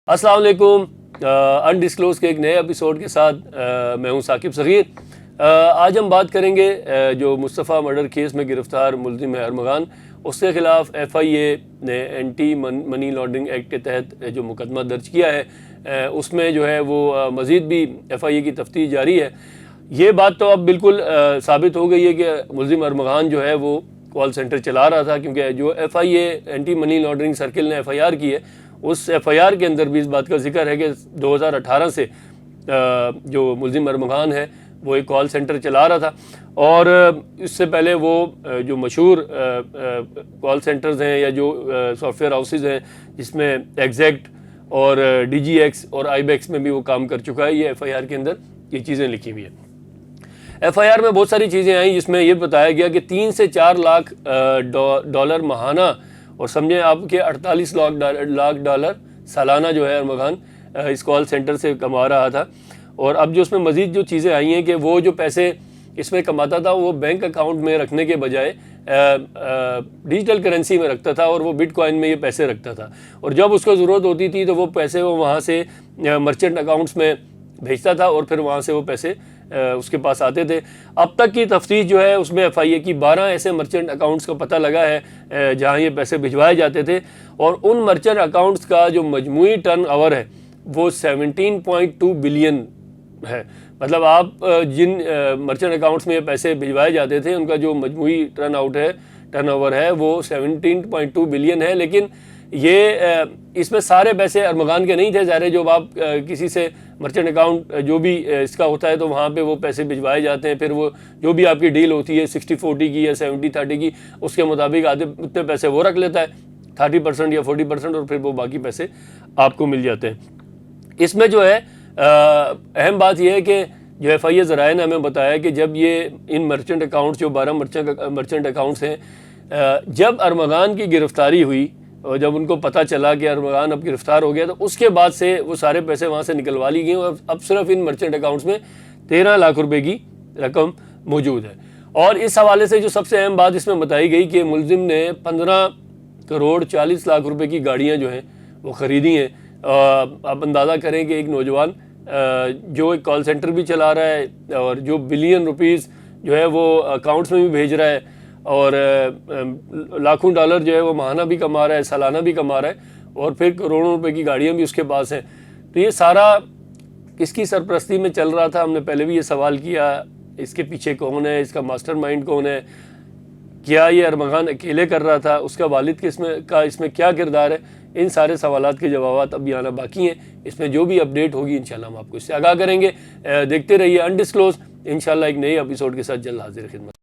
अस्सलाम वालेकुम। अनडिस्क्लोज के एक नए एपिसोड के साथ मैं हूं साकिब सगीर। आज हम बात करेंगे जो मुस्तफ़ा मर्डर केस में गिरफ़्तार मुल्ज़िम है अरमगान, उसके ख़िलाफ़ FIA ने एंटी मनी लॉन्ड्रिंग एक्ट के तहत जो मुकदमा दर्ज किया है उसमें जो है वो मज़ीद भी FIA की तफ्तीश जारी है। ये बात तो अब बिल्कुल साबित हो गई है कि मुल्ज़िम अरमगान जो है वो कॉल सेंटर चला रहा था, क्योंकि जो FIA anti money laundering circle ने FIR की है उस FIR के अंदर भी इस बात का जिक्र है कि 2018 से जो मुल्ज़िम अरमगान है वो एक कॉल सेंटर चला रहा था, और इससे पहले वो जो मशहूर कॉल सेंटर्स हैं या जो सॉफ्टवेयर हाउसेज हैं जिसमें एग्जैक्ट और DGX और IBEX में भी वो काम कर चुका है, ये FIR के अंदर ये चीज़ें लिखी हुई है। FIR में बहुत सारी चीज़ें आई जिसमें ये बताया गया कि 3 से 4 लाख डॉलर माहाना और समझें आपके 48 लाख डॉलर सालाना जो है अरमगान इस कॉल सेंटर से कमा रहा था। और अब जो उसमें मज़ीद जो चीज़ें आई हैं कि वो जो पैसे इसमें कमाता था वो बैंक अकाउंट में रखने के बजाय डिजिटल करेंसी में रखता था और वो बिटकॉइन में ये पैसे रखता था, और जब उसको ज़रूरत होती थी तो वो पैसे वो वहाँ से मर्चेंट अकाउंट्स में भेजता था और फिर वहाँ से वो पैसे उसके पास आते थे। अब तक की तफ्तीश जो है उसमें FIA की 12 ऐसे मर्चेंट अकाउंट्स का पता लगा है जहाँ ये पैसे भिजवाए जाते थे, और उन मर्चेंट अकाउंट्स का जो मजमूई टर्न ओवर है वो 17.2 बिलियन है। मतलब आप जिन मर्चेंट अकाउंट्स में ये पैसे भिजवाए जाते थे उनका जो मजमूई टर्न ओवर है वो 17.2 बिलियन है। लेकिन ये इसमें सारे पैसे अरमगान के नहीं थे। ज़ाहिर है जब आप किसी से मर्चेंट अकाउंट जो भी इसका होता है तो वहाँ पे वो पैसे भिजवाए जाते हैं, फिर वो जो भी आपकी डील होती है 60-40 की या 70-30 की, उसके मुताबिक आधे उतने पैसे वो रख लेता है 30% या 40%, और फिर वो बाकी पैसे आपको मिल जाते हैं। इसमें जो है अहम बात यह है कि जो FIA ज़राए ने हमें बताया कि जब ये इन मर्चेंट अकाउंट्स जो 12 मर्चेंट अकाउंट्स हैं, जब अरमगान की गिरफ़्तारी हुई और जब उनको पता चला कि अरमगान अब गिरफ़्तार हो गया तो उसके बाद से वो सारे पैसे वहाँ से निकलवा ली गई और अब सिर्फ इन मर्चेंट अकाउंट्स में 13 लाख रुपए की रकम मौजूद है। और इस हवाले से जो सबसे अहम बात इसमें बताई गई कि मुल्ज़िम ने 15 करोड़ 40 लाख रुपए की गाड़ियाँ जो हैं वो ख़रीदी हैं। आप अंदाज़ा करें कि एक नौजवान जो एक कॉल सेंटर भी चला रहा है और जो बिलियन रुपीज़ जो है वो अकाउंट्स में भी भेज रहा है और लाखों डॉलर जो है वो माहाना भी कमा रहा है, सालाना भी कमा रहा है, और फिर करोड़ों रुपए की गाड़ियाँ भी उसके पास हैं। तो ये सारा किसकी सरपरस्ती में चल रहा था? हमने पहले भी ये सवाल किया, इसके पीछे कौन है, इसका मास्टरमाइंड कौन है, क्या ये अरमगान अकेले कर रहा था, उसका वालिद इसमें क्या किरदार है? इन सारे सवालात के जवाब अभी आना बाकी हैं। इसमें जो भी अपडेट होगी इंशाल्लाह हम आपको इससे आगाह करेंगे। देखते रहिए अनडिस्क्लोज। इंशाल्लाह एक नए एपिसोड के साथ जल्द हाजिर खिदमत।